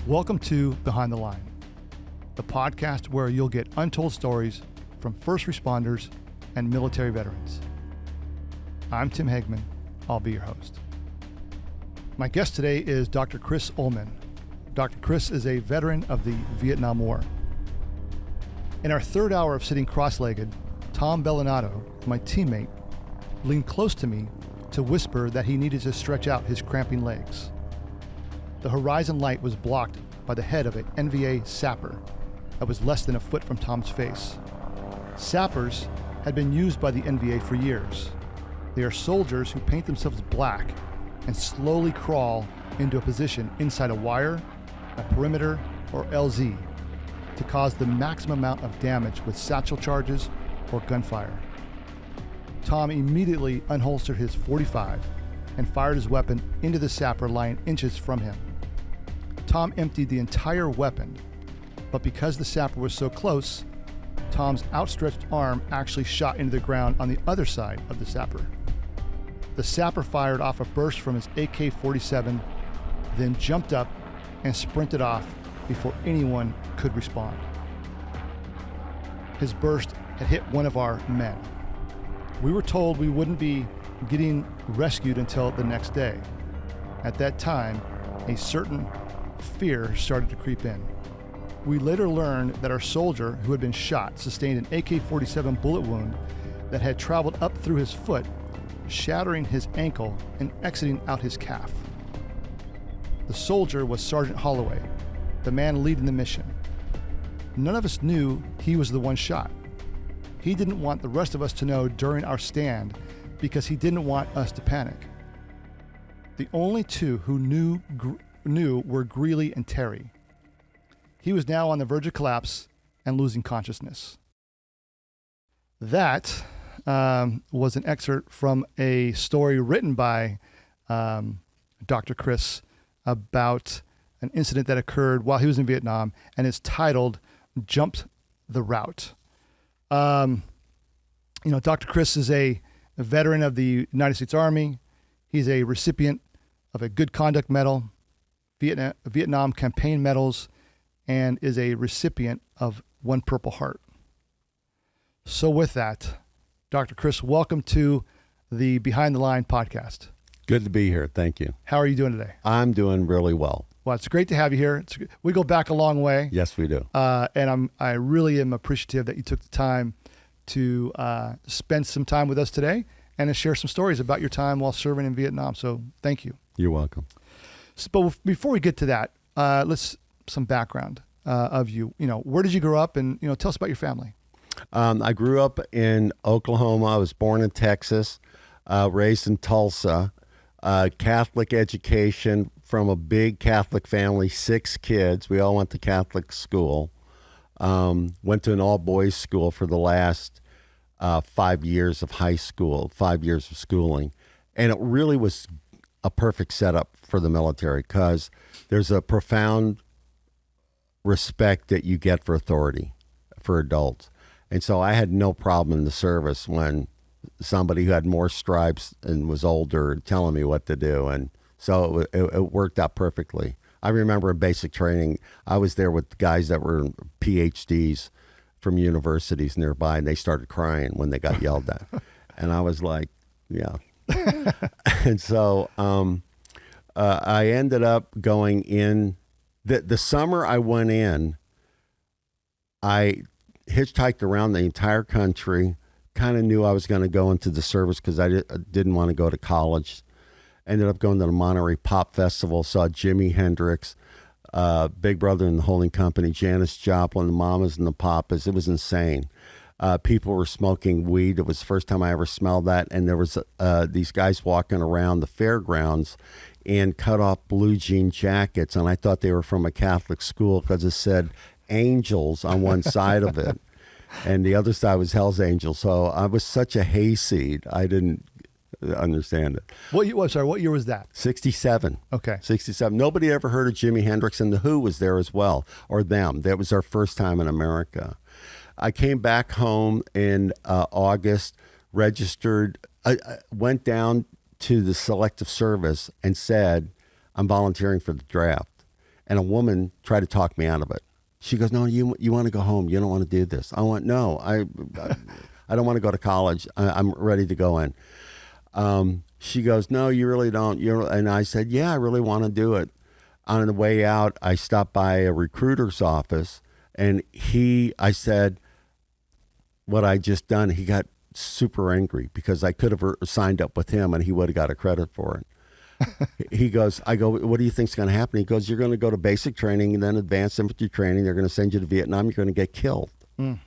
Welcome to Behind the Line, the podcast where you'll get untold stories from first responders and military veterans. I'm Tim Hagman. I'll be your host. My guest today is Dr. Chris Ullman. Dr. Chris is a veteran of the Vietnam War. In our third hour of sitting cross-legged, Tom Bellinato, my teammate, leaned close to me to whisper that he needed to stretch out his cramping legs. The horizon light was blocked by the head of an NVA sapper that was less than a foot from Tom's face. Sappers had been used by the NVA for years. They are soldiers who paint themselves black and slowly crawl into a position inside a wire, a perimeter, or LZ to cause the maximum amount of damage with satchel charges or gunfire. Tom immediately unholstered his .45 and fired his weapon into the sapper lying inches from him. Tom emptied the entire weapon, but because the sapper was so close, Tom's outstretched arm actually shot into the ground on the other side of the sapper. The sapper fired off a burst from his AK-47, then jumped up and sprinted off before anyone could respond. His burst had hit one of our men. We were told we wouldn't be getting rescued until the next day. At that time, a certain fear started to creep in. We later learned that our soldier who had been shot sustained an AK-47 bullet wound that had traveled up through his foot, shattering his ankle and exiting out his calf. The soldier was Sergeant Holloway, the man leading the mission. None of us knew he was the one shot. He didn't want the rest of us to know during our stand because he didn't want us to panic. The only two who knew were Greeley and Terry. He was now on the verge of collapse and losing consciousness. That was an excerpt from a story written by Dr. Chris about an incident that occurred while he was in Vietnam, and is titled "Jumped the Route." Dr. Chris is a veteran of the United States Army. He's a recipient of a Good Conduct Medal, Vietnam Campaign Medals, and is a recipient of one Purple Heart. So with that, Dr. Chris, welcome to the Behind the Line podcast. Good to be here. Thank you. How are you doing today? I'm doing really well. Well, it's great to have you here. We go back a long way. Yes, we do. And I really am appreciative that you took the time to spend some time with us today and to share some stories about your time while serving in Vietnam. So thank you. You're welcome. So, but before we get to that, let's some background of you. Where did you grow up, and tell us about your family. I grew up in Oklahoma. I was born in Texas, raised in Tulsa. Catholic education from a big Catholic family, 6 kids. We all went to Catholic school. Went to an all-boys school for the last 5 years of high school, 5 years of schooling. And it really was a perfect setup for the military because there's a profound respect that you get for authority, for adults. And so I had no problem in the service when somebody who had more stripes and was older telling me what to do. And so it worked out perfectly. I remember in basic training, I was there with guys that were PhDs from universities nearby, and they started crying when they got yelled at. And I was like, yeah. And so I ended up going in. The summer I went in, I hitchhiked around the entire country, kind of knew I was going to go into the service because I didn't want to go to college. Ended up going to the Monterey Pop Festival, saw Jimi Hendrix, Big Brother and the Holding Company, Janis Joplin, the Mamas and the Papas. It was insane. People were smoking weed. It was the first time I ever smelled that. And there was these guys walking around the fairgrounds in cut-off blue jean jackets, and I thought they were from a Catholic school because it said angels on one side of it, and the other side was Hell's Angels. So I was such a hayseed, I didn't understand it. What year was that? 67. Okay. 67. Nobody ever heard of Jimi Hendrix, and The Who was there as well, or them. That was our first time in America. I came back home in August, registered, I went down to the selective service and said, I'm volunteering for the draft. and a woman tried to talk me out of it. She goes, no, you want to go home. You don't want to do this. I went, no, I don't want to go to college. I'm ready to go in. She goes, no, you really don't. And I said, yeah, I really want to do it. On the way out, I stopped by a recruiter's office, and I said what I just done. He got super angry because I could have signed up with him and he would have got a credit for it. I go, what do you think's going to happen? He goes, you're going to go to basic training and then advanced infantry training. They're going to send you to Vietnam. You're going to get killed. And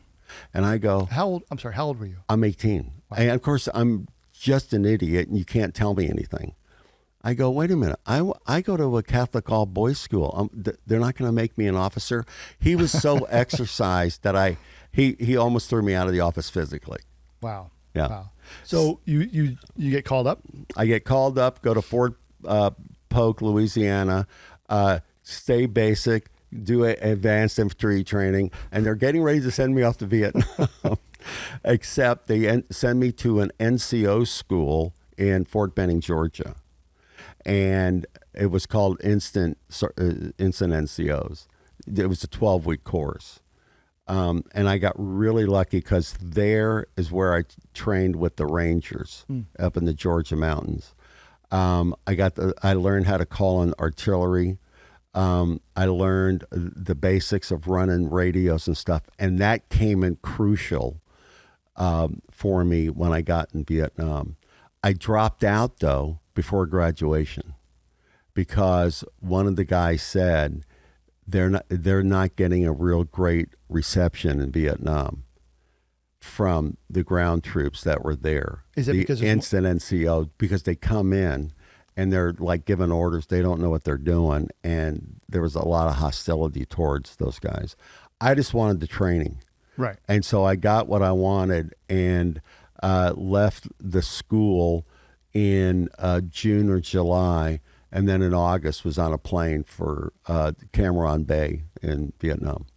I go, how old were you? I'm 18. Wow. And of course, I'm just an idiot and you can't tell me anything. I go, wait a minute. I go to a Catholic all boys school. They're not going to make me an officer. He was so exercised that he almost threw me out of the office physically. Wow. Yeah. Wow. So you get called up? I get called up, go to Fort Polk, Louisiana, stay basic, do advanced infantry training, and they're getting ready to send me off to Vietnam. Except they send me to an NCO school in Fort Benning, Georgia. And it was called Instant NCOs. It was a 12-week course. And I got really lucky because there is where I trained with the Rangers up in the Georgia mountains. I learned how to call in artillery. I learned the basics of running radios and stuff, and that came in crucial for me when I got in Vietnam. I dropped out though before graduation because one of the guys said they're not getting a real great reception in Vietnam from the ground troops that were there. Is it because instant NCO? Because they come in and they're like giving orders. They don't know what they're doing. And there was a lot of hostility towards those guys. I just wanted the training. Right. And so I got what I wanted and left the school in June or July. And then in August was on a plane for Cam Ranh Bay in Vietnam.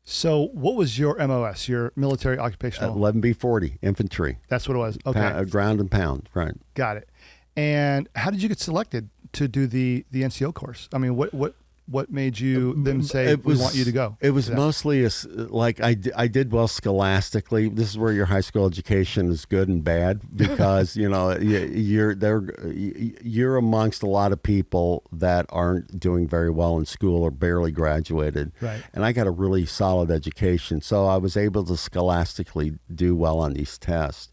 So what was your MOS, your military occupational? 11B40, infantry. That's what it was. Okay. Ground and pound, right. Got it. And how did you get selected to do the NCO course? I mean, what made you them say, we want you to go? It was mostly like I did well scholastically. This is where your high school education is good and bad because, you're amongst a lot of people that aren't doing very well in school or barely graduated. Right. And I got a really solid education. So I was able to scholastically do well on these tests.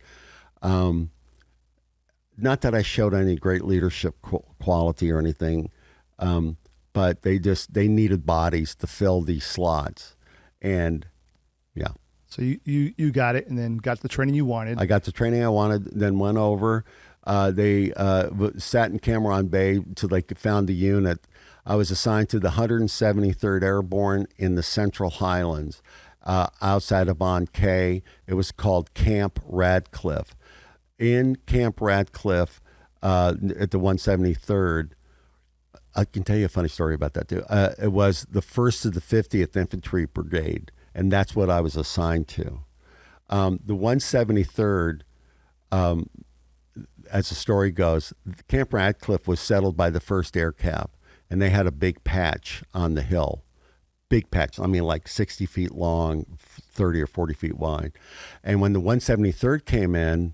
Not that I showed any great leadership quality or anything, but they needed bodies to fill these slots. And yeah. So you got it and then got the training you wanted. I got the training I wanted, then went over. They sat in Cam Ranh Bay till they found the unit. I was assigned to the 173rd Airborne in the Central Highlands outside of Bon Cay. It was called Camp Radcliffe. In Camp Radcliffe at the 173rd, I can tell you a funny story about that too. It was the 1st of the 50th Infantry Brigade, and that's what I was assigned to. The 173rd, as the story goes, Camp Radcliffe was settled by the 1st Air Cav, and they had a big patch on the hill. Big patch, I mean like 60 feet long, 30 or 40 feet wide. And when the 173rd came in,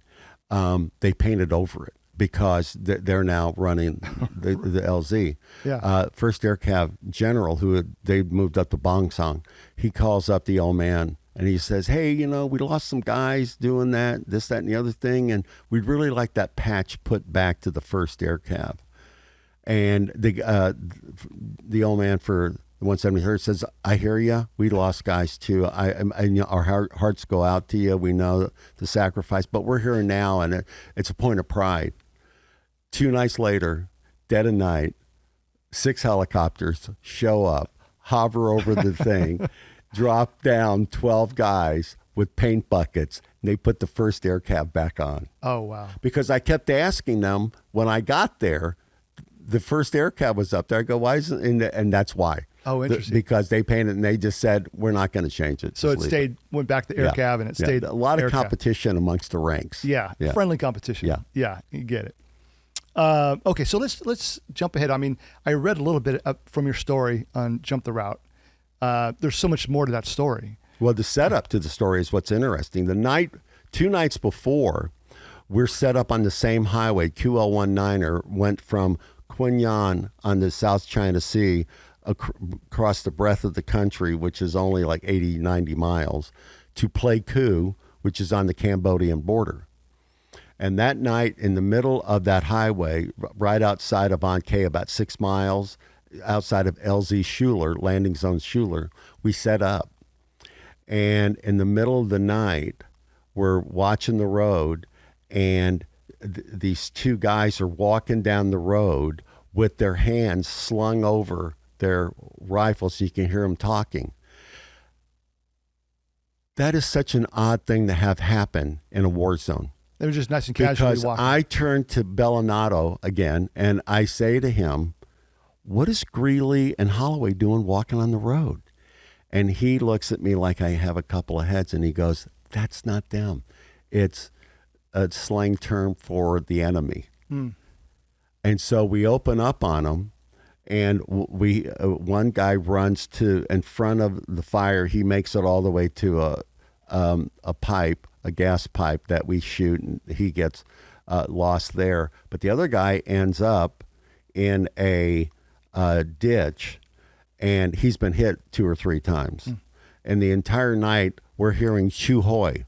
they painted over it because they're now running the LZ. Yeah. First Air Cav General, they moved up to Bong Song, he calls up the old man and he says, hey, we lost some guys doing that, this, that, and the other thing, and we'd really like that patch put back to the First Air Cav. And the old man for the 173rd says, I hear you. We lost guys too. Our hearts go out to you. We know the sacrifice, but we're here now, and it's a point of pride. 2 nights later, dead of night, 6 helicopters show up, hover over the thing, drop down 12 guys with paint buckets, and they put the First Air Cav back on. Oh, wow. Because I kept asking them when I got there, the First Air Cav was up there. I go, why isn't, and that's why. Oh, interesting. Because they painted and they just said, we're not going to change it. So it went back to Air Cav and it stayed. A lot of Air Cav. competition amongst the ranks. Yeah. Friendly competition. Yeah. Yeah. You get it. Okay, so let's jump ahead. I mean, I read a little bit from your story on Jump the Route. There's so much more to that story. Well, the setup to the story is what's interesting. 2 nights before, we're set up on the same highway. QL19er went from Quinyan on the South China Sea across the breadth of the country, which is only like 80, 90 miles, to Pleiku, which is on the Cambodian border. And that night, in the middle of that highway, right outside of An Khe, about 6 miles outside of LZ Schuler, landing zone Schuler, we set up. And in the middle of the night, we're watching the road, and these 2 guys are walking down the road with their hands slung over their rifles so you can hear them talking. That is such an odd thing to have happen in a war zone. They were just nice and casually Because walking. I turn to Bellinato again, and I say to him, what is Greeley and Holloway doing walking on the road? And he looks at me like I have a couple of heads, and he goes, that's not them. It's a slang term for the enemy. And so we open up on them, and we one guy runs to in front of the fire. He makes it all the way to a pipe, a gas pipe that we shoot, and he gets lost there. But the other guy ends up in a ditch, and he's been hit 2 or 3 times. And the entire night, we're hearing Chu Hoi.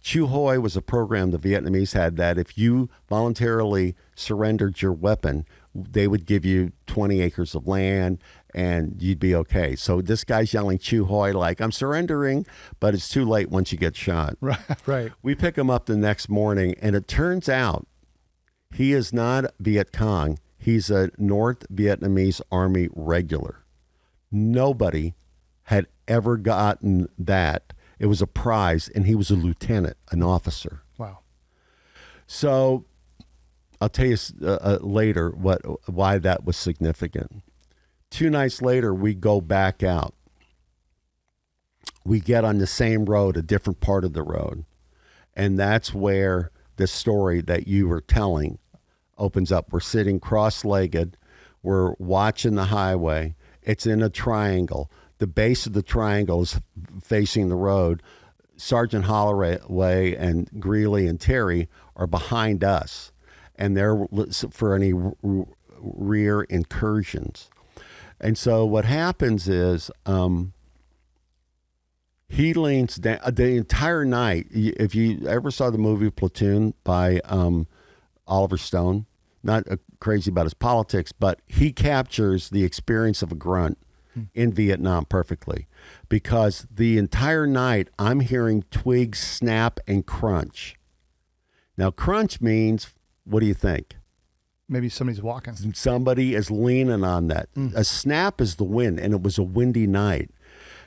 Chu Hoi was a program the Vietnamese had that if you voluntarily surrendered your weapon, they would give you 20 acres of land and you'd be okay. So this guy's yelling Chu Hoi like, I'm surrendering, but it's too late once you get shot. Right. We pick him up the next morning, and it turns out he is not Viet Cong. He's a North Vietnamese Army regular. Nobody had ever gotten that. It was a prize, and he was a lieutenant, an officer. Wow. So I'll tell you later why that was significant. 2 nights later, we go back out. We get on the same road, a different part of the road. And that's where the story that you were telling opens up. We're sitting cross-legged. We're watching the highway. It's in a triangle. The base of the triangle is facing the road. Sergeant Holloway and Greeley and Terry are behind us, and they're for any rear incursions. And so what happens is he leans down the entire night. If you ever saw the movie Platoon by Oliver Stone, not crazy about his politics, but he captures the experience of a grunt in Vietnam perfectly, because the entire night I'm hearing twigs snap and crunch. Now, crunch means, what do you think? Maybe somebody's walking. Somebody is leaning on that. A snap is the wind, and it was a windy night.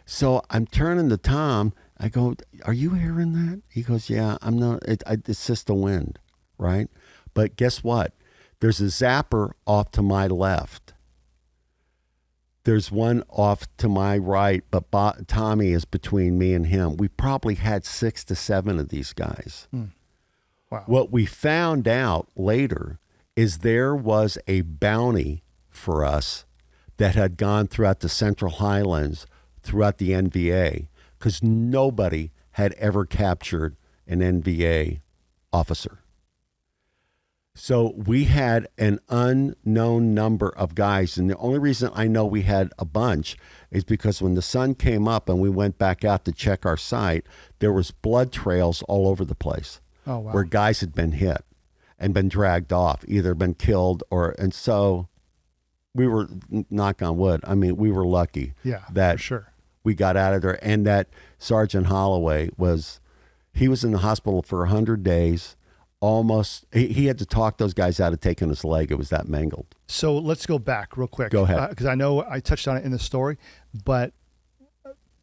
So I'm turning to Tom. I go, are you hearing that? He goes, yeah, I'm not. It's just the wind, right? But guess what? There's a zapper off to my left. There's one off to my right, but Tommy is between me and him. We probably had 6 to 7 of these guys. Wow. What we found out later is there was a bounty for us that had gone throughout the Central Highlands, throughout the NVA, because nobody had ever captured an NVA officer. So we had an unknown number of guys, and the only reason I know we had a bunch is because when the sun came up and we went back out to check our site, there was blood trails all over the place. Oh, wow. Where guys had been hit and been dragged off, either been killed and so we were, knock on wood, I mean, we were lucky that for sure. we got out of there, and that Sergeant Holloway he was in the hospital for 100 days. Almost, he had to talk those guys out of taking his leg. It was that mangled. So let's go back real quick. Go ahead. Because I know I touched on it in the story, but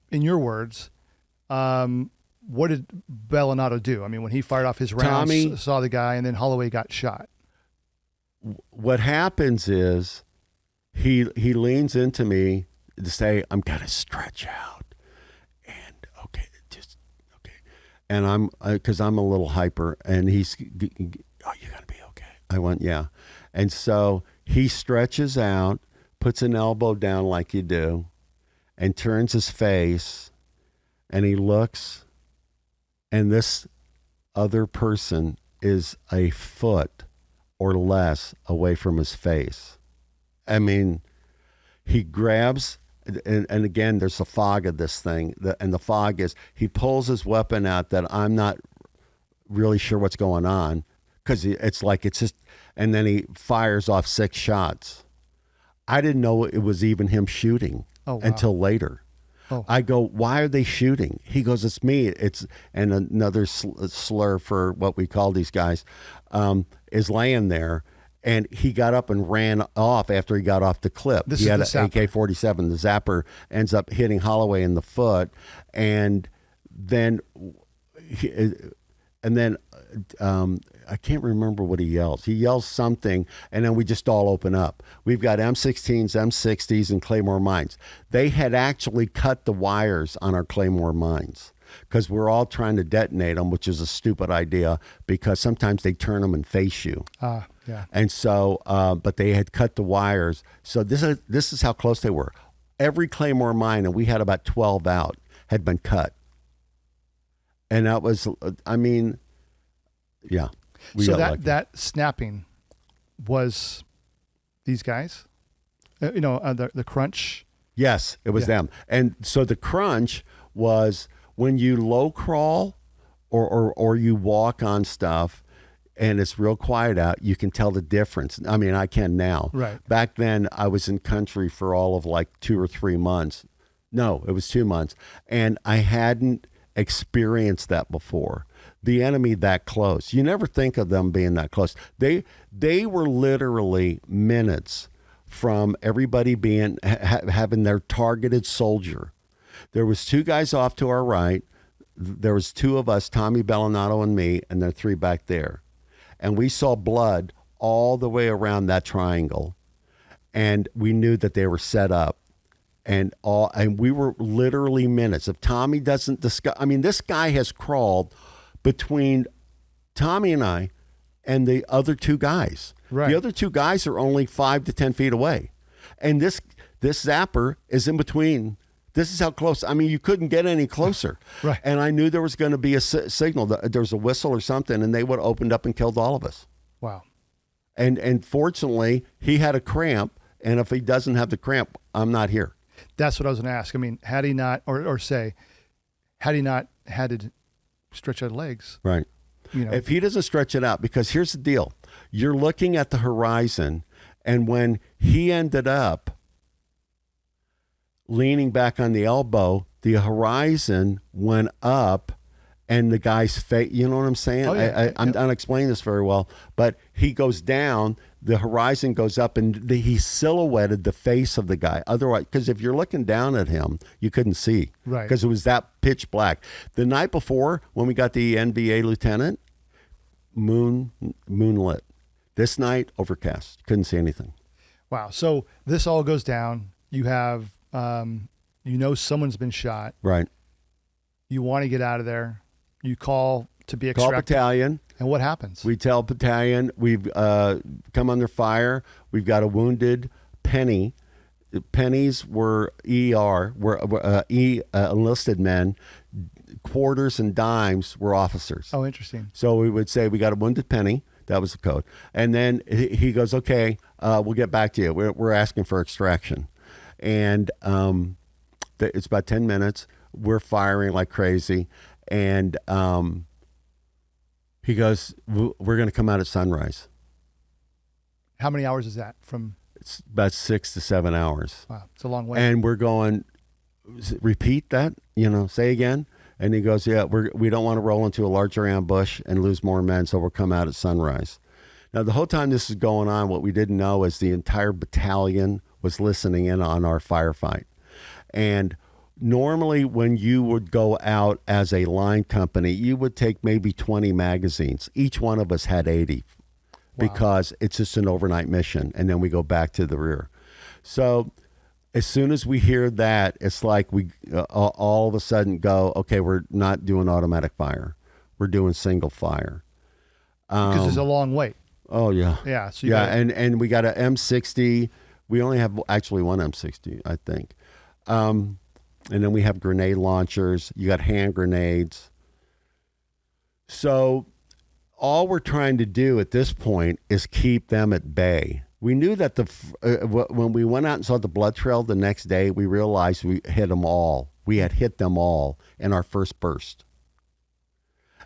in your words, what did Bellinato do? I mean, when he fired off his rounds, Tommy, saw the guy, and then Holloway got shot. What happens is he leans into me to say, I'm going to stretch out. And okay. And I'm, because I'm a little hyper, and he's, oh, you're going to be okay. I went, yeah. And so he stretches out, puts an elbow down like you do, and turns his face, and he looks, and this other person is a foot or less away from his face. I mean, he grabs, and again, there's a fog of this thing, and the fog is he pulls his weapon out that I'm not really sure what's going on, because it's just, and then he fires off 6 shots. I didn't know it was even him shooting until later. Oh. I go, why are they shooting? He goes, it's me. And another slur for what we call these guys is laying there. And he got up and ran off after he got off the clip. He had an AK-47. The zapper ends up hitting Holloway in the foot. And then I can't remember what he yells. He yells something, and then we just all open up. We've got M16s, M60s, and Claymore mines. They had actually cut the wires on our Claymore mines because we're all trying to detonate them, which is a stupid idea because sometimes they turn them and face you. Yeah. And so, but they had cut the wires. So this is how close they were. Every Claymore mine, and we had about 12 out, had been cut. And that was, yeah. So that snapping was these guys, the crunch. Yes, it was them. And so the crunch was when you low crawl or you walk on stuff and it's real quiet out, you can tell the difference. I mean, I can now. Right. Back then I was in country for all of like 2 or 3 months. No, it was 2 months. And I hadn't experienced that before. The enemy that close. You never think of them being that close. They were literally minutes from everybody being having their targeted soldier. There was 2 guys off to our right. There was 2 of us, Tommy Bellinato and me, and there are 3 back there. And we saw blood all the way around that triangle. And we knew that they were set up. And we were literally minutes. If Tommy doesn't discuss, this guy has crawled between Tommy and I and the other 2 guys. Right. The other 2 guys are only 5 to 10 feet away. And this zapper is in between. This is how close. You couldn't get any closer. Right. And I knew there was going to be a signal. There was a whistle or something, and they would have opened up and killed all of us. Wow. And fortunately, he had a cramp, and if he doesn't have the cramp, I'm not here. That's what I was going to ask. Had he not, had he not had to stretch out legs. Right. If he doesn't stretch it out, because here's the deal. You're looking at the horizon, and when he ended up leaning back on the elbow, the horizon went up and the guy's face, you know what I'm saying? Oh, yeah. I'm not explaining this very well, but he goes down, the horizon goes up, and he silhouetted the face of the guy. Otherwise, because if you're looking down at him, you couldn't see. Right. Because it was that pitch black. The night before, when we got the NBA lieutenant, moonlit. This night, overcast. Couldn't see anything. Wow. So this all goes down. You have, someone's been shot. Right. You want to get out of there. You call to be extracted. Call battalion. And what happens? We tell battalion we've come under fire. We've got a wounded Penny. Pennies were enlisted men. Quarters and dimes were officers. Oh, interesting. So we would say we got a wounded Penny. That was the code. And then he goes, okay, we'll get back to you. We're asking for extraction. And it's about 10 minutes. We're firing like crazy. And he goes, we're going to come out at sunrise. How many hours is that from? It's about 6 to 7 hours. Wow, it's a long way. And we're going, repeat that, say again. And he goes, yeah, we don't want to roll into a larger ambush and lose more men, so we'll come out at sunrise. Now, the whole time this is going on, what we didn't know is the entire battalion was listening in on our firefight. And normally when you would go out as a line company, you would take maybe 20 magazines. Each one of us had 80 because it's just an overnight mission, and then we go back to the rear. So as soon as we hear that, it's like we all of a sudden go, okay, we're not doing automatic fire. We're doing single fire. Because it's a long wait. Oh yeah. Yeah. So and we got a M60. We only have actually one M60, I think. And then we have grenade launchers. You got hand grenades. So all we're trying to do at this point is keep them at bay. We knew that when we went out and saw the blood trail the next day, we realized we hit them all. We had hit them all in our first burst.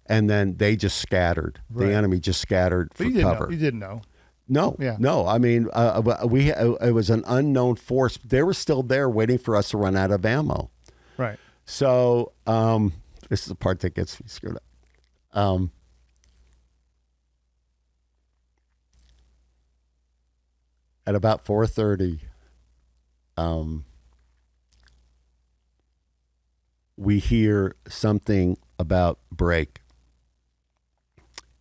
And then they just scattered. Right. The enemy just scattered for cover. You didn't know. No, Yeah. no. I mean, it was an unknown force. They were still there waiting for us to run out of ammo. Right. So this is the part that gets me screwed up. At about 4:30, we hear something about break.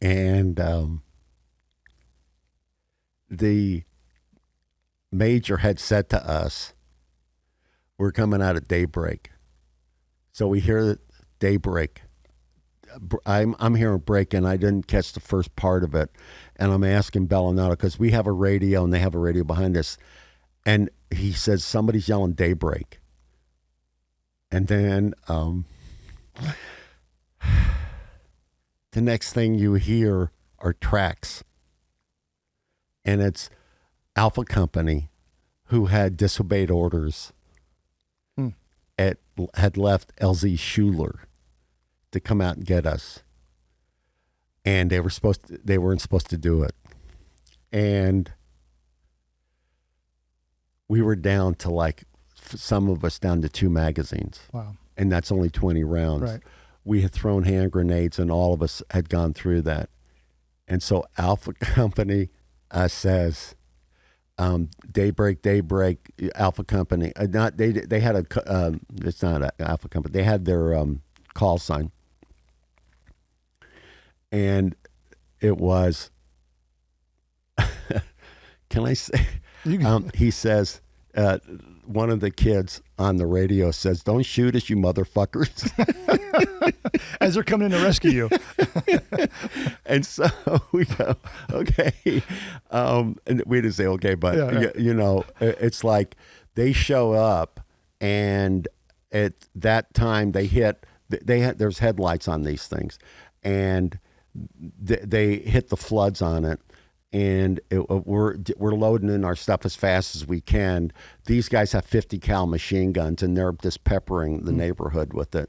And the major had said to us, we're coming out at daybreak. So we hear daybreak. I'm hearing break, and I didn't catch the first part of it. And I'm asking Bellinotto, because we have a radio, and they have a radio behind us. And he says, somebody's yelling daybreak. And then the next thing you hear are tracks. And it's Alpha Company, who had disobeyed orders, had left LZ Schuler to come out and get us. And they weren't supposed to do it. And we were down to, like, some of us down to 2 magazines. Wow. And that's only 20 rounds. Right. We had thrown hand grenades, and all of us had gone through that. And so Alpha Company says, daybreak, Alpha Company. They had a, it's not an Alpha Company. They had their call sign. And it was, can I say, he says, one of the kids on the radio says, "Don't shoot us, you motherfuckers." As they're coming in to rescue you. And so we go, okay. And we didn't say okay, but you know, it's like they show up, and at that time there's headlights on these things, and they hit the floods on it. And we're loading in our stuff as fast as we can. These guys have 50 cal machine guns, and they're just peppering the neighborhood with it.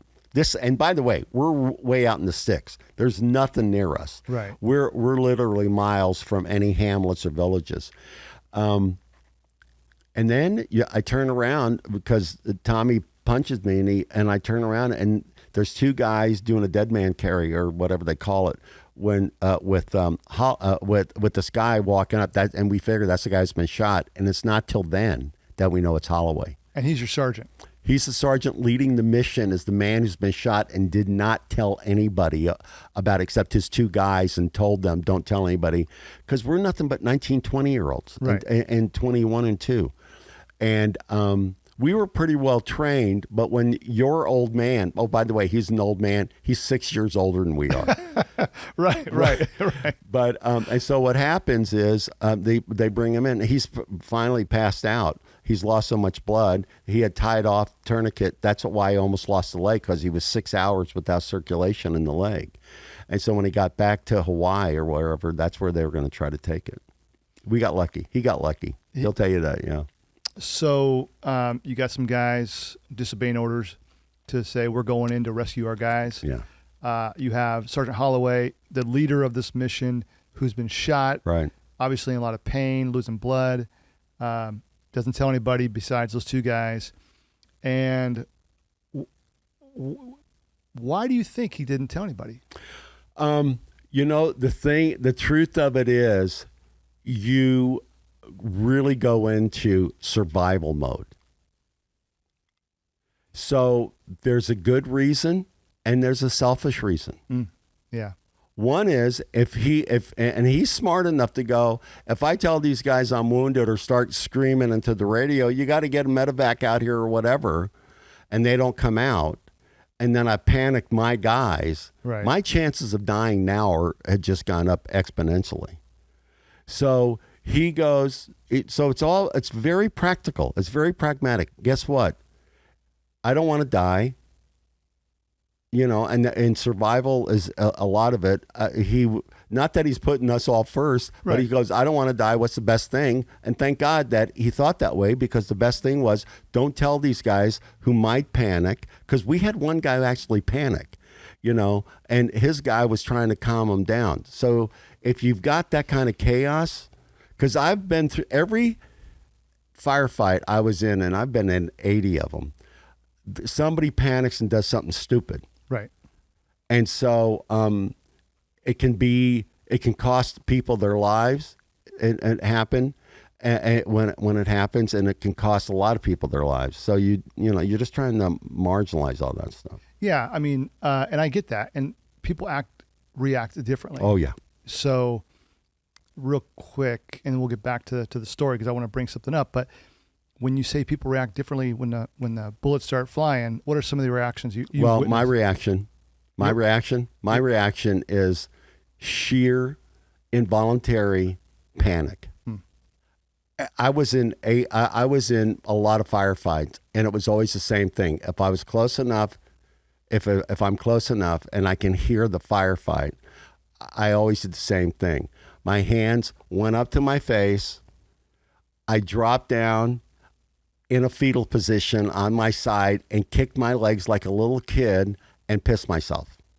And by the way, we're way out in the sticks. There's nothing near us. Right. We're literally miles from any hamlets or villages. And then I turn around because Tommy punches me, and I turn around, and there's 2 guys doing a dead man carry, or whatever they call it, when with this guy walking up, that, and we figure that's the guy who's been shot, and it's not till then that we know it's Holloway. And he's your sergeant. He's the sergeant leading the mission, as the man who's been shot and did not tell anybody about it, except his 2 guys, and told them, don't tell anybody, because we're nothing but 19, 20-year-olds, right, and 21 and 2. And we were pretty well trained, but when your old man, oh, by the way, he's an old man. He's 6 years older than we are. Right. But, and so what happens is they bring him in. He's finally passed out. He's lost so much blood. He had tied off tourniquet. That's why he almost lost the leg, because he was 6 hours without circulation in the leg. And so when he got back to Hawaii or wherever, that's where they were going to try to take it. We got lucky. He got lucky. He'll tell you that, yeah. So you got some guys disobeying orders to say, we're going in to rescue our guys. Yeah. You have Sergeant Holloway, the leader of this mission, who's been shot. Right. Obviously in a lot of pain, losing blood. Doesn't tell anybody besides those 2 guys. And why do you think he didn't tell anybody? You know, the truth of it is, you really go into survival mode. So there's a good reason and there's a selfish reason. Yeah. One is if he's smart enough to go, if I tell these guys I'm wounded or start screaming into the radio, you got to get a medevac out here or whatever, and they don't come out, and then I panic my guys, right, my chances of dying now had just gone up exponentially. So he goes, it's very practical. It's very pragmatic. Guess what? I don't want to die. And survival is a lot of it. Not that he's putting us all first, Right. but he goes, I don't want to die. What's the best thing? And thank God that he thought that way, because the best thing was, don't tell these guys who might panic, because we had one guy who actually panic, and his guy was trying to calm him down. So if you've got that kind of chaos, because I've been through every firefight I was in, and I've been in 80 of them, somebody panics and does something stupid. Right. And so it can cost people their lives and happen and when it happens, and it can cost a lot of people their lives. So you're just trying to marginalize all that stuff. Yeah, I mean, and I get that, and people react differently. Oh yeah. So real quick, and we'll get back to the story, because I want to bring something up, but when you say people react differently when the bullets start flying, what are some of the reactions you Well, witnessed?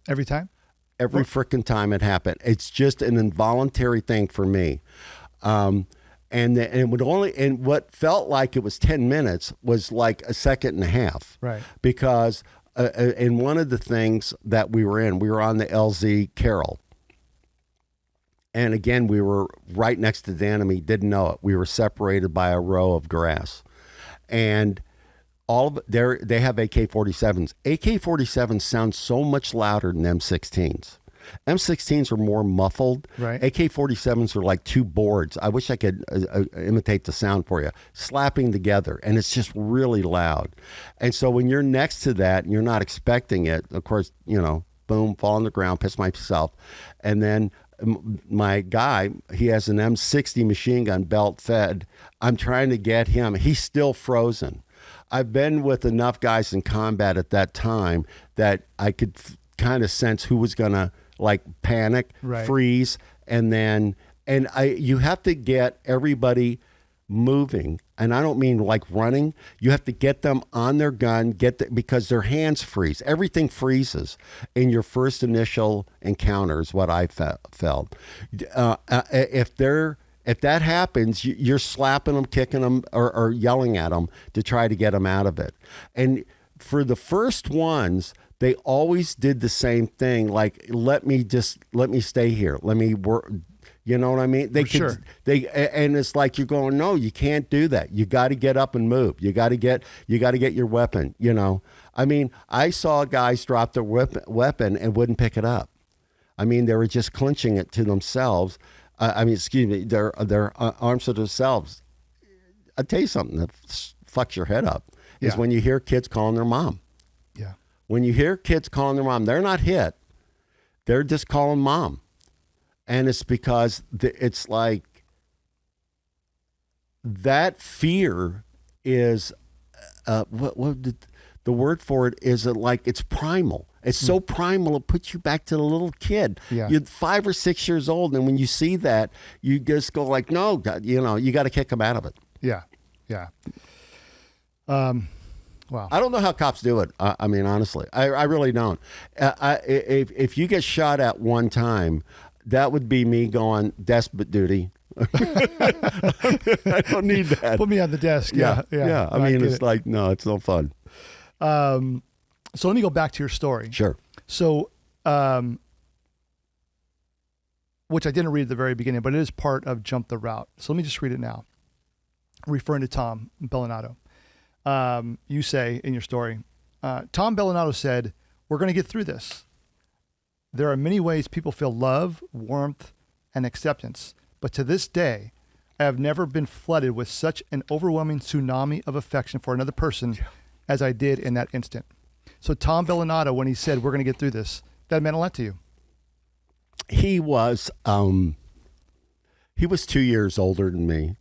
Every time? Every frickin' time it happened. It's just an involuntary thing for me. And what felt like it was 10 minutes was like a second and a half. Right. Because in one of the things that we were on the LZ Carroll. And again, we were right next to the enemy, didn't know it. We were separated by a row of grass. And they have AK-47s. AK-47s sound so much louder than M16s. M16s are more muffled. Right. AK-47s are like two boards. I wish I could imitate the sound for you. Slapping together, and it's just really loud. And so when you're next to that, and you're not expecting it, of course, boom, fall on the ground, piss myself. And then my guy, he has an M60 machine gun belt fed. I'm trying to get him. He's still frozen. I've been with enough guys in combat at that time that I could kind of sense who was going to panic, right, freeze. You have to get everybody moving. And I don't mean running. You have to get them on their gun, because their hands freeze. Everything freezes in your first initial encounter is what I felt. If that happens, you're slapping them, kicking them, or yelling at them to try to get them out of it. And for the first ones, they always did the same thing. Let me stay here. Let me work. You know what I mean? Sure. And it's like you're going, no, you can't do that. You got to get up and move. You got to get your weapon. I mean, I saw guys drop their weapon and wouldn't pick it up. I mean, they were just clinching it to themselves. Their arms to themselves. I'll tell you something that fucks your head up is when you hear kids calling their mom. Yeah. When you hear kids calling their mom, they're not hit. They're just calling mom. And it's because it's like that fear is, the word for it is it's primal. It's so primal, it puts you back to the little kid. Yeah. You're 5 or 6 years old, and when you see that, you just go no, God, you got to kick them out of it. Yeah, yeah. Wow. I don't know how cops do it. I mean, honestly, I really don't. If you get shot at one time, that would be me going desperate duty. I don't need that. Put me on the desk. Yeah. I mean, it's no, it's no fun. So let me go back to your story. Sure. So, which I didn't read at the very beginning, but it is part of Jump the Route. So let me just read it now. Referring to Tom Bellinato. You say in your story, Tom Bellinato said, "We're going to get through this. There are many ways people feel love, warmth, and acceptance. But to this day, I have never been flooded with such an overwhelming tsunami of affection for another person as I did in that instant." So Tom Bellinato, when he said, "We're going to get through this," that meant a lot to you. He was He was 2 years older than me,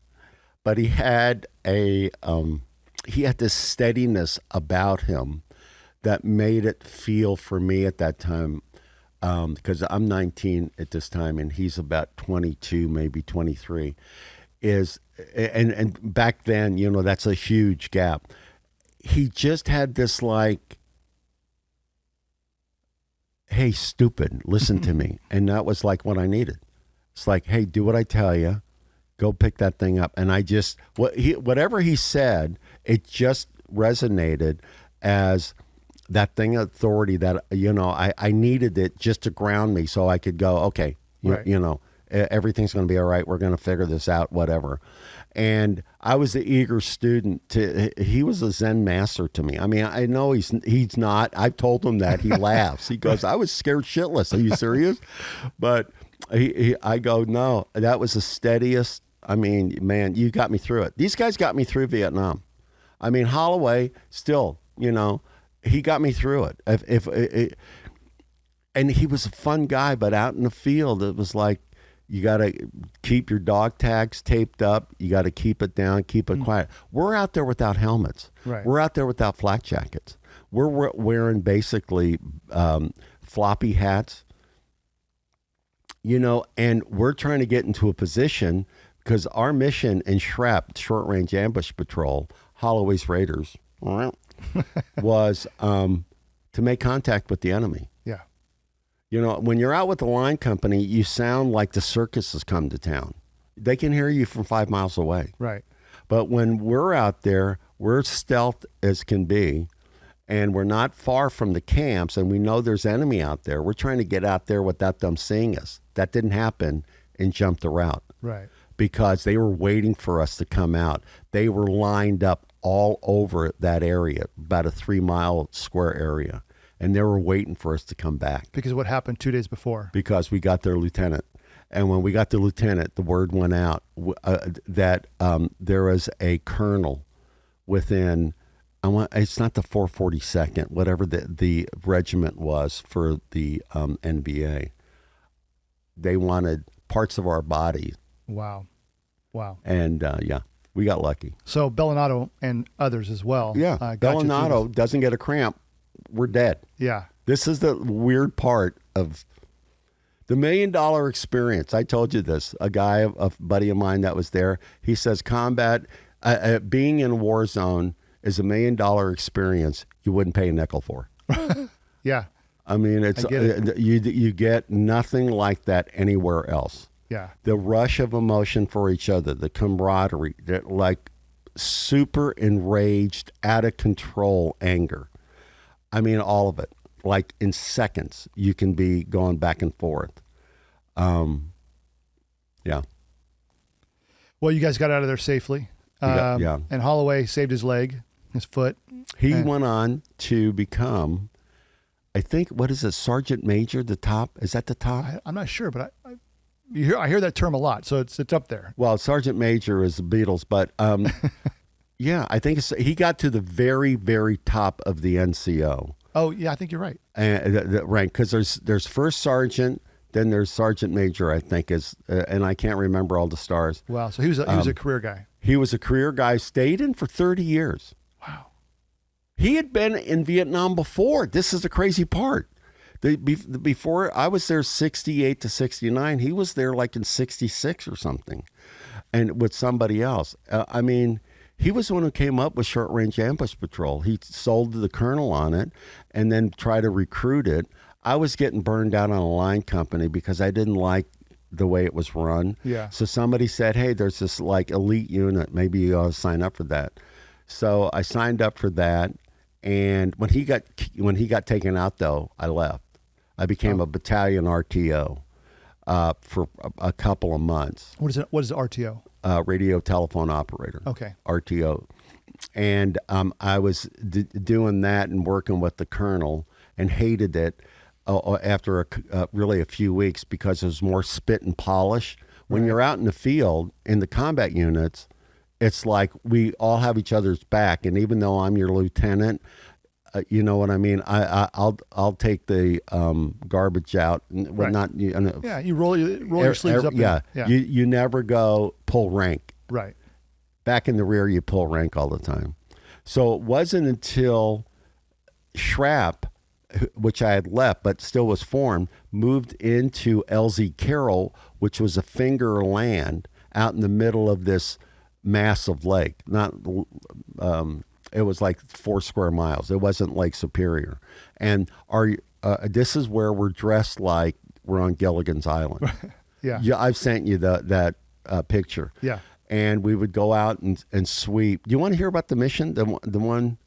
but he had this steadiness about him that made it feel for me at that time, because I'm 19 at this time and he's about 22, maybe 23, and back then, you know, that's a huge gap. He just had this like, hey, stupid, listen to me. And that was like what I needed. It's like, hey, do what I tell you. Go pick that thing up. And I just, whatever he said, it just resonated as that thing of authority that, you know, I needed it just to ground me so I could go, okay, you know, everything's going to be all right. We're going to figure this out, whatever. And I was the eager student he was a Zen master to me. I mean, I know he's not. I've told him that. He laughs. He goes, I was scared shitless. Are you serious? But I go, no, that was the steadiest. I mean, man, you got me through it. These guys got me through Vietnam. I mean, Holloway still, you know, he got me through it. And he was a fun guy, but out in the field, it was like, you got to keep your dog tags taped up. You got to keep it down, keep it quiet. We're out there without helmets. Right. We're out there without flak jackets. We're wearing basically floppy hats, you know, and we're trying to get into a position because our mission in SRAP, Short Range Ambush Patrol, Holloway's Raiders, was to make contact with the enemy. Yeah. You know, when you're out with the line company, you sound like the circus has come to town. They can hear you from 5 miles away. Right. But when we're out there, we're stealth as can be, and we're not far from the camps, and we know there's enemy out there. We're trying to get out there without them seeing us. That didn't happen and jump the route. Right. Because they were waiting for us to come out. They were lined up all over that area, about a 3 mile square area. And they were waiting for us to come back. Because what happened 2 days before? Because we got their lieutenant. And when we got the lieutenant, the word went out that there was a colonel within, it's not the 442nd, whatever the regiment was for the NBA. They wanted parts of our body. Wow. And yeah, we got lucky. So Bellinato and others as well. Yeah, Bellinato doesn't get a cramp. We're dead. Yeah. This is the weird part of the $1 million experience. I told you this. A buddy of mine that was there, he says combat, being in a war zone is $1 million experience you wouldn't pay a nickel for. Yeah. I mean, you get nothing like that anywhere else. Yeah. The rush of emotion for each other, the camaraderie, like super enraged, out of control anger. I mean, all of it. Like in seconds, you can be going back and forth. Yeah. Well, you guys got out of there safely. Yeah. And Holloway saved his leg, his foot. He went on to become, I think, what is it, Sergeant Major, the top? Is that the top? I'm not sure, but I hear that term a lot, so it's up there. Well, Sergeant Major is the Beatles, but yeah, I think he got to the very, very top of the NCO. Oh, yeah, I think you're right. The rank, because there's first sergeant, then there's Sergeant Major, I think, and I can't remember all the stars. Wow, so he was a career guy. He was a career guy, stayed in for 30 years. Wow. He had been in Vietnam before. This is the crazy part. Before I was there 68 to 69, he was there like in 66 or something, and with somebody else. I mean, he was the one who came up with Short Range Ambush Patrol. He sold to the colonel on it and then tried to recruit it. I was getting burned out on a line company because I didn't like the way it was run. Yeah. So somebody said, hey, there's this like elite unit. Maybe you ought to sign up for that. So I signed up for that. And when he got taken out, though, I left. I became a battalion RTO for a couple of months. What is it? What is RTO? Radio telephone operator. Okay. RTO. And I was doing that and working with the colonel and hated it after really a few weeks because it was more spit and polish. When you're out in the field in the combat units, it's like we all have each other's back. And even though I'm your lieutenant, You know what I mean? I'll take the garbage out. Well, Right. not Yeah, you roll your sleeves up. Yeah, Yeah. You never go pull rank. Right. Back in the rear, you pull rank all the time. So it wasn't until SRAP, which I had left but still was formed, moved into LZ Carroll, which was a finger of land out in the middle of this massive lake. It was like 4 square miles. It wasn't Lake Superior. And this is where we're dressed like we're on Gilligan's Island. Yeah. Yeah, I've sent you that picture. Yeah. And we would go out and sweep. Do you want to hear about the mission? The one.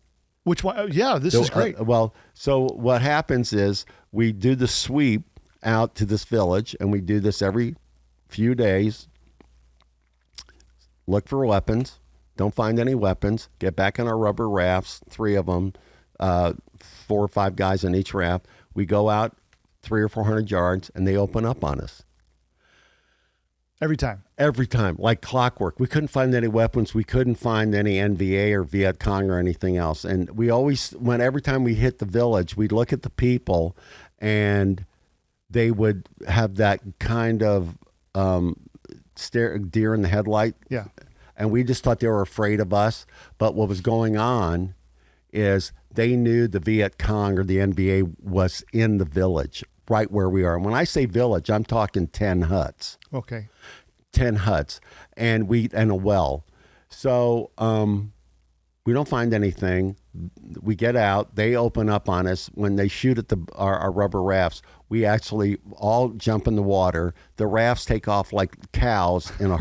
Which one? Yeah, this is great. Well, so what happens is we do the sweep out to this village, and we do this every few days. Look for weapons. Don't find any weapons. Get back on our rubber rafts, 3 of them, 4 or 5 guys on each raft. We go out 300 or 400 yards, and they open up on us. Every time. Every time, like clockwork. We couldn't find any weapons. We couldn't find any NVA or Viet Cong or anything else. And we always, every time we hit the village, we'd look at the people, and they would have that kind of deer in the headlight. Yeah. And we just thought they were afraid of us. But what was going on is they knew the Viet Cong or the NVA was in the village, right where we are. And when I say village, I'm talking 10 huts. Okay. 10 huts and a well. So we don't find anything. We get out. They open up on us. When they shoot at our rubber rafts, we actually all jump in the water. The rafts take off like cows in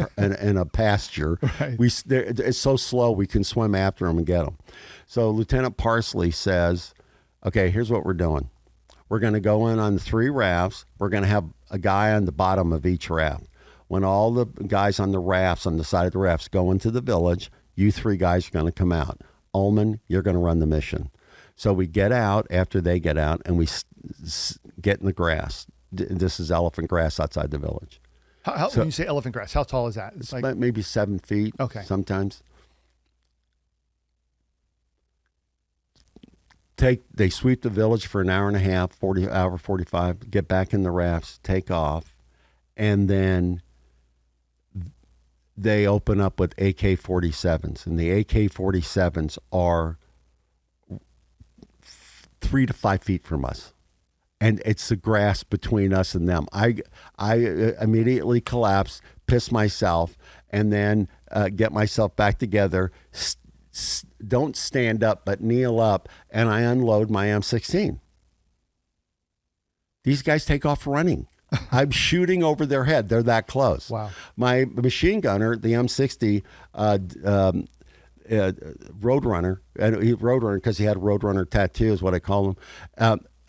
a pasture. Right. It's so slow we can swim after them and get them. So Lieutenant Parsley says, okay, here's what we're doing. We're going to go in on the 3 rafts. We're going to have a guy on the bottom of each raft. When all the guys on the rafts, on the side of the rafts, go into the village, you 3 guys are going to come out. Ullman, you're going to run the mission. So we get out after they get out, and we get in the grass. This is elephant grass outside the village. When you say elephant grass, how tall is that? It's like maybe 7 feet. Okay. Sometimes. They sweep the village for an hour and a half, 45, get back in the rafts, take off, and then they open up with AK-47s, and the AK-47s are 3 to 5 feet from us, and it's the grass between us and them. I immediately collapse, piss myself, and then get myself back together. Don't stand up, but kneel up, and I unload my M16. These guys take off running. I'm shooting over their head. They're that close. Wow. My machine gunner, the M60 Roadrunner, and Roadrunner because he had a Roadrunner tattoo is what I call him.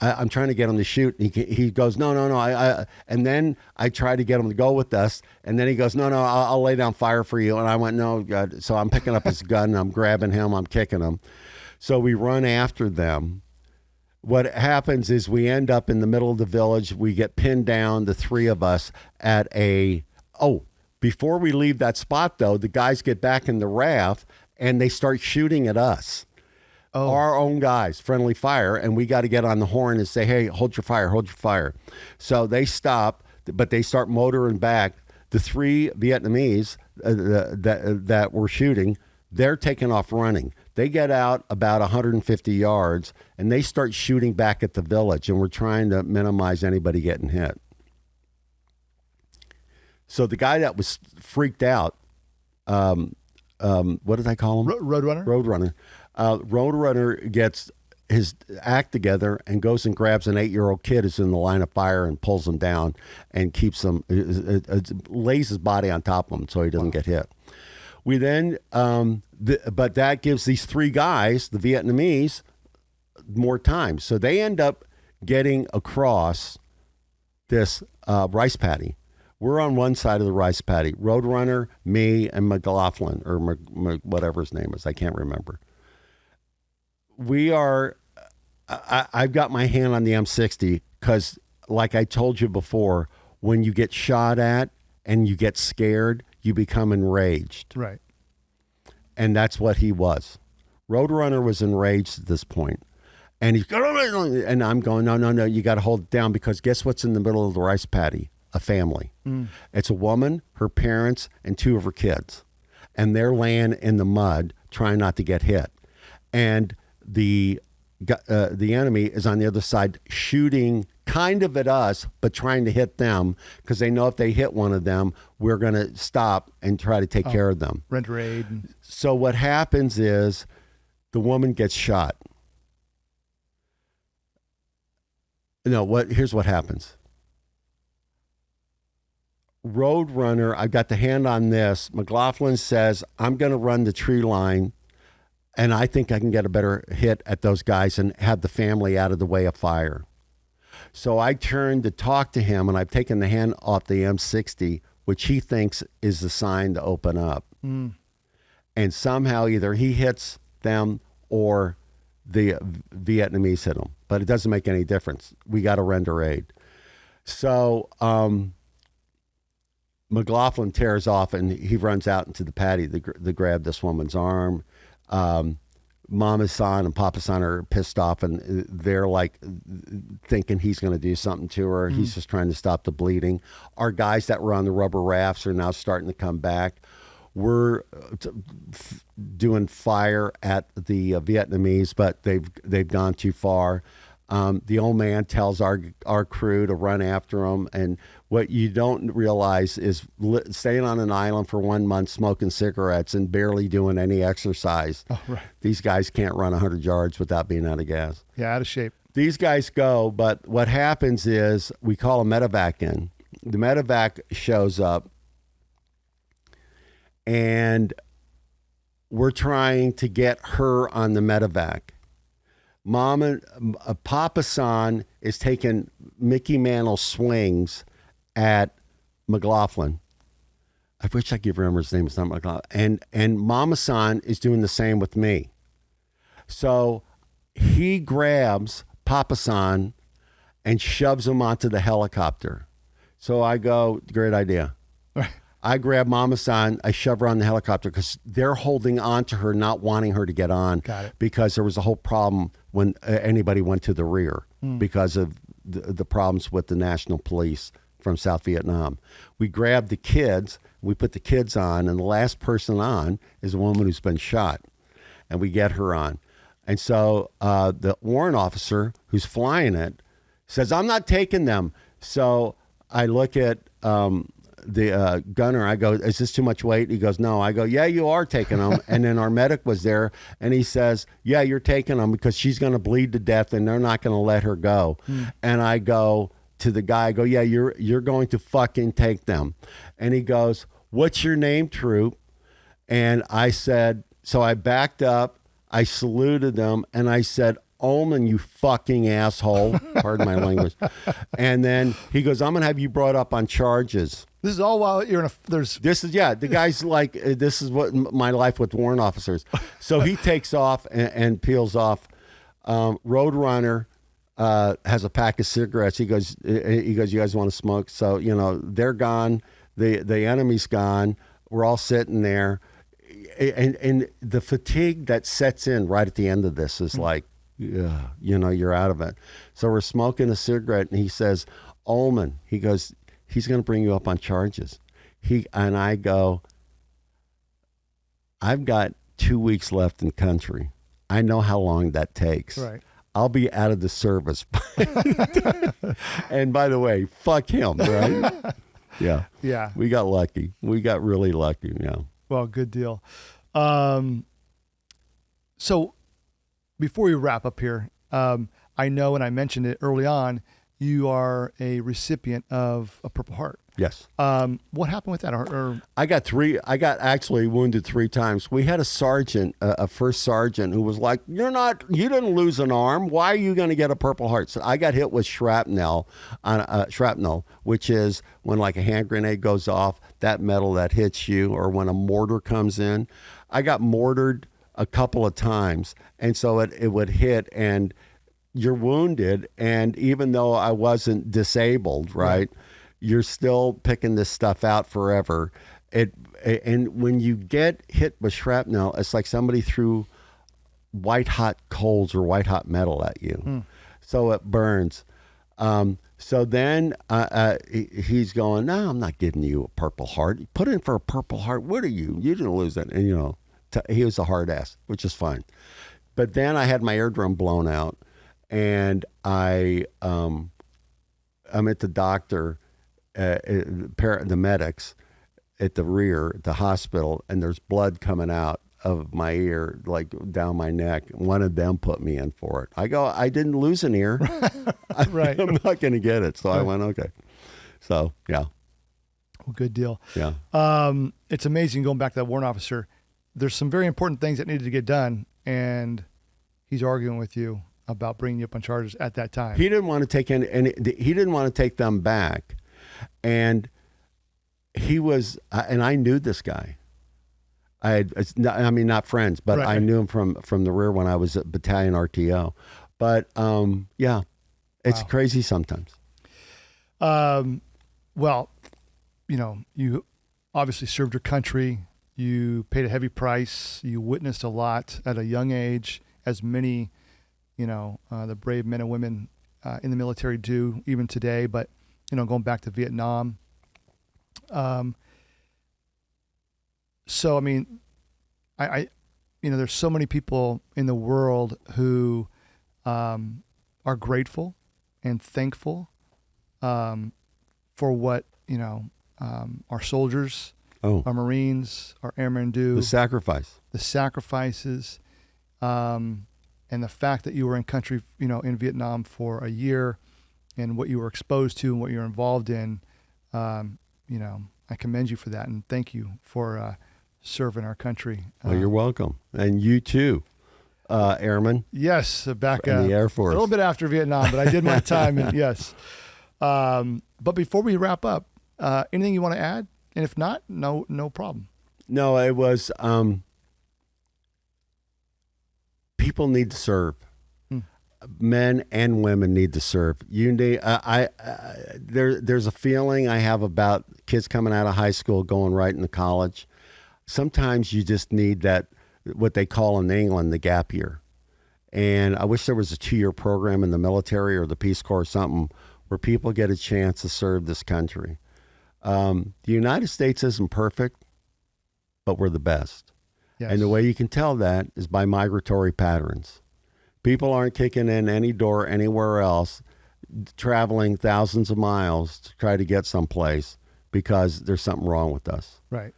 I'm trying to get him to shoot. He goes, no. And then I try to get him to go with us. And then he goes, no, I'll lay down fire for you. And I went, no, God. So I'm picking up his gun. I'm grabbing him. I'm kicking him. So we run after them. What happens is we end up in the middle of the village. We get pinned down, the 3 of us, before we leave that spot, though, the guys get back in the raft and they start shooting at us. Oh. Our own guys, friendly fire, and we got to get on the horn and say, hey, hold your fire. So they stop, but they start motoring back. The 3 Vietnamese that were shooting, they're taking off running. They get out about 150 yards, and they start shooting back at the village, and we're trying to minimize anybody getting hit. So the guy that was freaked out, what did I call him? Roadrunner? Roadrunner. Roadrunner gets his act together and goes and grabs an 8-year-old kid who's in the line of fire and pulls him down and keeps him, lays his body on top of him so he doesn't get hit. We then, but that gives these 3 guys, the Vietnamese, more time. So they end up getting across this rice paddy. We're on one side of the rice paddy. Roadrunner, me, and McLaughlin, or whatever his name is. I can't remember. We are, I've got my hand on the M60 because, like I told you before, when you get shot at and you get scared, you become enraged. Right. And that's what he was. Roadrunner was enraged at this point. And he's going, and I'm going, no, you got to hold it down, because guess what's in the middle of the rice paddy? A family. It's a woman, her parents, and 2 of her kids. And they're laying in the mud trying not to get hit. And the enemy is on the other side shooting kind of at us, but trying to hit them, because they know if they hit one of them, we're going to stop and try to take care of them. Render aid. So what happens is the woman gets shot. Here's what happens. Roadrunner, I've got the hand on this. McLaughlin says, I'm going to run the tree line, and I think I can get a better hit at those guys and have the family out of the way of fire. So I turned to talk to him, and I've taken the hand off the M60, which he thinks is the sign to open up. And somehow either he hits them or the Vietnamese hit him. But it doesn't make any difference. We got to render aid. So McLaughlin tears off, and he runs out into the paddy to grab this woman's arm. Mama San and Papa San are pissed off, and they're like thinking he's going to do something to her. He's just trying to stop the bleeding. Our guys that were on the rubber rafts are now starting to come back. We're doing fire at the Vietnamese, but they've gone too far. The old man tells our crew to run after them, and what you don't realize is staying on an island for 1 month, smoking cigarettes and barely doing any exercise. Oh, right. These guys can't run 100 yards without being out of gas. Yeah, out of shape. These guys go, but what happens is we call a medevac in. The medevac shows up, and we're trying to get her on the medevac. Papa San is taking Mickey Mantle swings at McLaughlin. I wish I could remember his name. It's not McLaughlin. And Mama San is doing the same with me. So he grabs Papa San and shoves him onto the helicopter. So I go, great idea. I grab Mama San, I shove her on the helicopter, because they're holding on to her, not wanting her to get on. Got it. Because there was a whole problem when anybody went to the rear because of the problems with the national police from South Vietnam. We grab the kids, we put the kids on, and the last person on is a woman who's been shot, and we get her on. And so the warrant officer who's flying it says, I'm not taking them. So I look at the gunner, I go, is this too much weight? He goes, no. I go, yeah, you are taking them. And then our medic was there, and he says, yeah, you're taking them because she's going to bleed to death, and they're not going to let her go. And I go to the guy, I go, yeah, you're going to fucking take them. And he goes, what's your name, troop? And I said, so I backed up, I saluted them, and I said, Ullman, you fucking asshole. Pardon my language. And then he goes, I'm going to have you brought up on charges. This is all while you're in the guy's like, this is what my life with warrant officers. So he takes off and peels off. Roadrunner has a pack of cigarettes. He goes, you guys want to smoke? So, they're gone. The enemy's gone. We're all sitting there. And the fatigue that sets in right at the end of this is like, you're out of it. So we're smoking a cigarette, and he says, Ullman, he goes, he's going to bring you up on charges. And I go, I've got 2 weeks left in country. I know how long that takes. Right. I'll be out of the service. And by the way, fuck him, right? Yeah. Yeah. We got lucky. We got really lucky. Yeah. Well, good deal. So before we wrap up here, I know, and I mentioned it early on, you are a recipient of a Purple Heart. Yes. What happened with that? I got actually wounded 3 times. We had a sergeant, a first sergeant, who was like, you didn't lose an arm. Why are you going to get a Purple Heart? So I got hit with shrapnel, which is when like a hand grenade goes off, that metal that hits you, or when a mortar comes in. I got mortared a couple of times, and so it would hit, and you're wounded, and even though I wasn't disabled, right, you're still picking this stuff out forever. And when you get hit with shrapnel, it's like somebody threw white hot coals or white hot metal at you. So it burns. So then he's going, no, I'm not giving you a Purple Heart. Put in for a Purple Heart. What are you? You didn't lose it. And, you know, he was a hard ass, which is fine. But then I had my eardrum blown out, and I'm at the doctor, the medics at the rear, the hospital, and there's blood coming out of my ear, like down my neck. One of them put me in for it. I go, I didn't lose an ear. Right. I'm not going to get it. So I went, okay. So, yeah. Well, good deal. Yeah. It's amazing going back to that warrant officer. There's some very important things that needed to get done, and he's arguing with you about bringing you up on charges at that time. He didn't want to take he didn't want to take them back. And he was, and I knew this guy. Not friends, but I knew him from the rear when I was at battalion RTO. But yeah, it's crazy sometimes. Well, you know, you obviously served your country. You paid a heavy price. You witnessed a lot at a young age, as many, you know, the brave men and women in the military do even today. But, you know, going back to Vietnam. So, I mean, I you know, there's so many people in the world who are grateful and thankful for what, you know, our soldiers, our Marines, our airmen do. The sacrifices, and the fact that you were in country, you know, in Vietnam for a year, and what you were exposed to and what you're involved in, you know, I commend you for that, and thank you for serving our country. Well, you're welcome. And you too, Airman. Yes, back in the Air Force. A little bit after Vietnam, but I did my time, and yes. But before we wrap up, anything you want to add? And if not, no problem. No, it was people need to serve. Men and women need to serve. You need. There's a feeling I have about kids coming out of high school going right into college. Sometimes you just need that, what they call in England, the gap year. And I wish there was a 2-year program in the military or the Peace Corps or something where people get a chance to serve this country. The United States isn't perfect, but we're the best. Yes. And the way you can tell that is by migratory patterns. People aren't kicking in any door anywhere else, traveling thousands of miles to try to get someplace because there's something wrong with us. Right.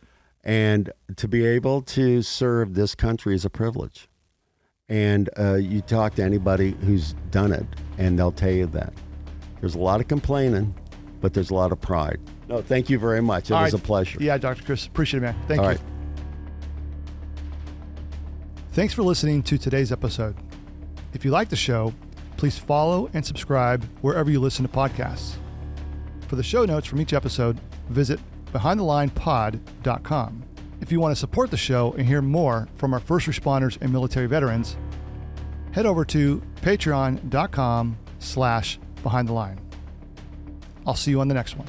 And to be able to serve this country is a privilege. And you talk to anybody who's done it, and they'll tell you that. There's a lot of complaining, but there's a lot of pride. No, thank you very much. It was a pleasure. Yeah, Dr. Chris, appreciate it, man. Thank you. All right. Thanks for listening to today's episode. If you like the show, please follow and subscribe wherever you listen to podcasts. For the show notes from each episode, visit behindthelinepod.com. If you want to support the show and hear more from our first responders and military veterans, head over to patreon.com/behindtheline. I'll see you on the next one.